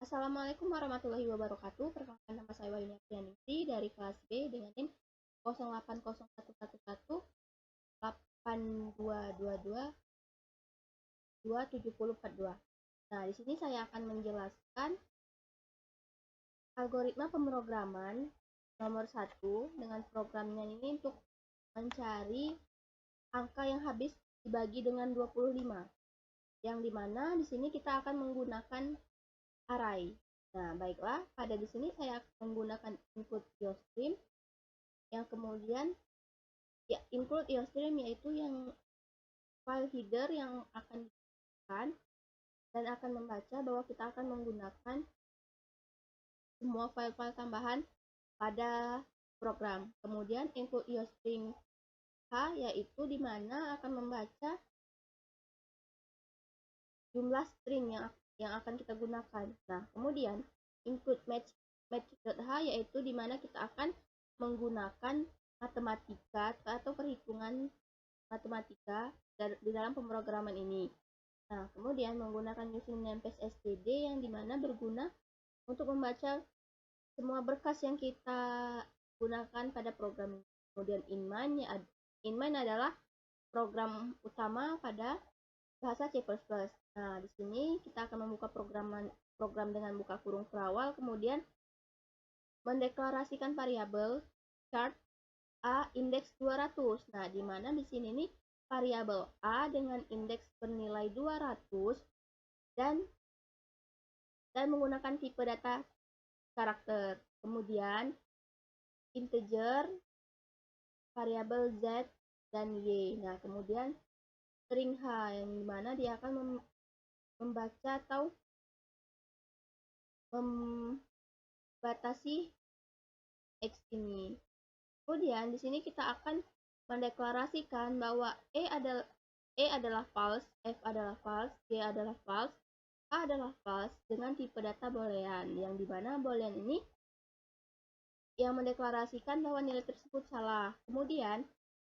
Assalamualaikum warahmatullahi wabarakatuh. Perkenalkan, nama saya Wayuni Aprianingsi dari kelas B dengan NIM 0801118222 Nah, di sini saya akan menjelaskan algoritma pemrograman nomor 1 dengan programnya ini untuk mencari angka yang habis dibagi dengan 25. Yang dimana di sini kita akan menggunakan array. Nah, baiklah, pada di sini saya menggunakan input IOStream yang kemudian ya include IOStream yaitu yang file header yang akan digunakan dan akan membaca bahwa kita akan menggunakan semua file-file tambahan pada program. Kemudian include IOStream H yaitu di mana akan membaca jumlah string yang akan kita gunakan. Nah, kemudian include match.h yaitu di mana kita akan menggunakan matematika atau perhitungan matematika di dalam pemrograman ini. Nah, kemudian menggunakan using namespace std yang dimana berguna untuk membaca semua berkas yang kita gunakan pada program ini. Kemudian inmain adalah program utama pada bahasa C++. Nah, di sini kita akan membuka program dengan buka kurung perawal, kemudian mendeklarasikan variabel chart A indeks 200. Nah, di mana di sini nih variabel A dengan indeks bernilai 200 dan menggunakan tipe data karakter. Kemudian integer, variabel Z dan Y. Nah, kemudian string H yang dimana dia akan membaca atau membatasi X ini. Kemudian di sini kita akan mendeklarasikan bahwa E adalah false, F adalah false, G adalah false, A adalah false dengan tipe data boolean, yang dimana boolean ini yang mendeklarasikan bahwa nilai tersebut salah. Kemudian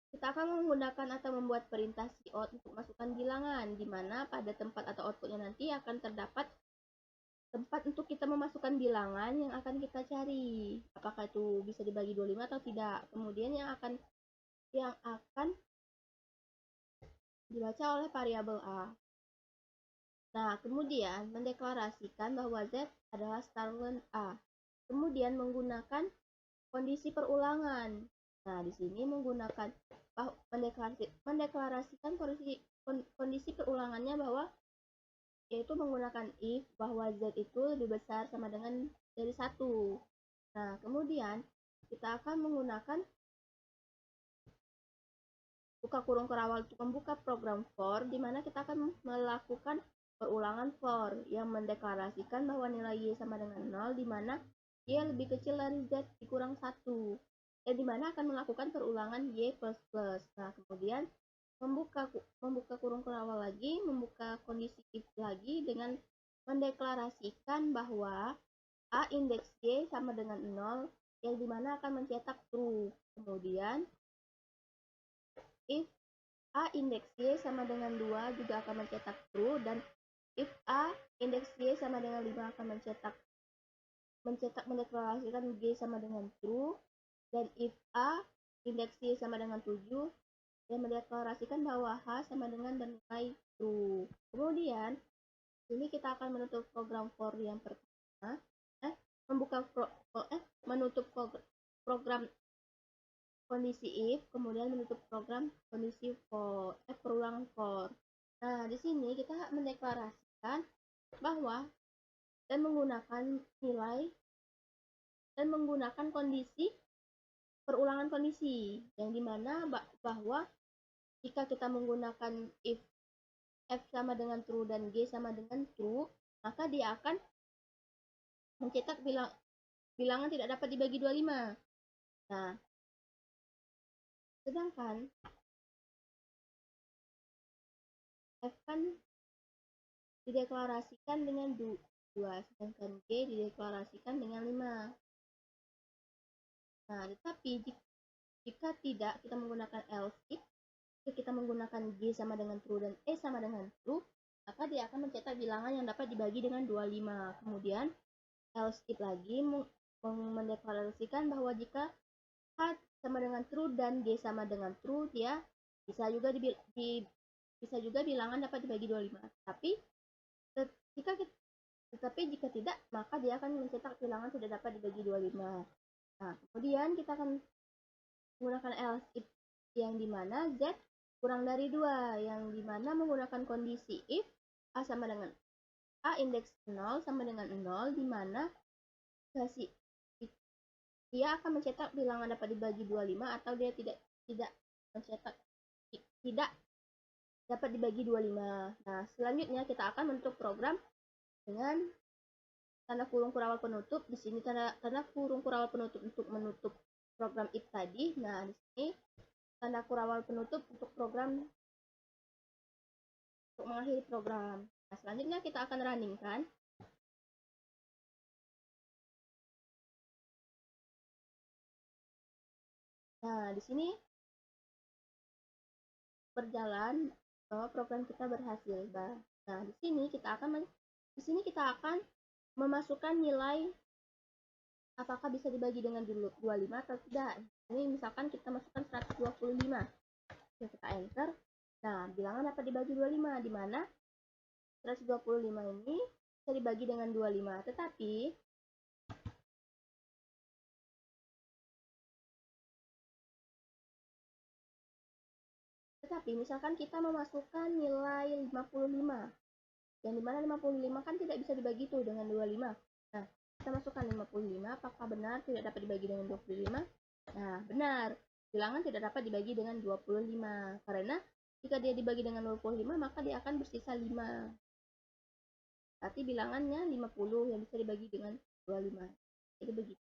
kita akan menggunakan atau membuat perintah cout untuk masukkan bilangan, di mana pada tempat atau outputnya nanti akan terdapat tempat untuk kita memasukkan bilangan yang akan kita cari. Apakah itu bisa dibagi 25 atau tidak. Kemudian yang akan dibaca oleh variabel A. Nah, kemudian mendeklarasikan bahwa Z adalah starlen A. Kemudian menggunakan kondisi perulangan. Nah, di sini menggunakan mendeklarasikan kondisi perulangannya bahwa yaitu menggunakan if bahwa Z itu lebih besar sama dengan dari 1. Nah, kemudian kita akan menggunakan buka kurung perawal untuk membuka program for, di mana kita akan melakukan perulangan for yang mendeklarasikan bahwa nilai Y sama dengan 0, di mana Y lebih kecil dari Z dikurang 1. Dan di mana akan melakukan perulangan Y++. Nah, kemudian membuka kurung perawal lagi, membuka kondisi if lagi dengan mendeklarasikan bahwa A indeks Y sama dengan 0, yang dimana akan mencetak true. Kemudian if A indeks Y sama dengan 2 juga akan mencetak true, dan if A indeks Y sama dengan 5 akan mendeklarasikan G sama dengan true, dan if A indeks Y sama dengan 7 dan mendeklarasikan bahwa H sama dengan bernilai true. Kemudian ini kita akan menutup program for yang pertama, menutup program kondisi if, kemudian menutup program kondisi for, perulangan for. Nah, di sini kita mendeklarasikan bahwa dan menggunakan nilai dan menggunakan kondisi perulangan kondisi, yang dimana bahwa jika kita menggunakan if F sama dengan true dan G sama dengan true, maka dia akan mencetak bilangan tidak dapat dibagi 25. Nah, sedangkan F kan dideklarasikan dengan 2, sedangkan G dideklarasikan dengan 5. Nah, tetapi jika tidak kita menggunakan else if, jika kita menggunakan G sama dengan true dan E sama dengan true, maka dia akan mencetak bilangan yang dapat dibagi dengan 25. Kemudian else if lagi mendeklarasikan bahwa jika H sama dengan true dan G sama dengan true, dia bisa juga bisa juga bilangan dapat dibagi 25. Tetapi jika tidak, maka dia akan mencetak bilangan tidak dapat dibagi 25. Nah, kemudian kita akan menggunakan else if yang dimana Z kurang dari 2, yang dimana menggunakan kondisi if A sama dengan A indeks 0 sama dengan 0, dimana dia akan mencetak bilangan dapat dibagi 25 atau dia tidak mencetak tidak dapat dibagi 25. Nah, selanjutnya kita akan membentuk program dengan tanda kurung kurawal penutup. Di sini tanda kurung kurawal penutup untuk menutup program if tadi. Nah, di sini tanda kurawal penutup untuk program untuk mengakhiri program. Nah, selanjutnya kita akan running kan. Nah, di sini berjalan bahwa program kita berhasil. Nah, di sini kita akan memasukkan nilai apakah bisa dibagi dengan 25 atau tidak. Ini misalkan kita masukkan 125. Kita enter. Nah, bilangan dapat dibagi 25, di mana 125 ini bisa dibagi dengan 25. Tetapi misalkan kita memasukkan nilai 55, yang dimana 55 kan tidak bisa dibagi tuh dengan 25. Nah, kita masukkan 55, apakah benar tidak dapat dibagi dengan 25? Nah, benar. Bilangan tidak dapat dibagi dengan 25. Karena jika dia dibagi dengan 25, maka dia akan bersisa 5. Berarti bilangannya 50 yang bisa dibagi dengan 25. Jadi begitu.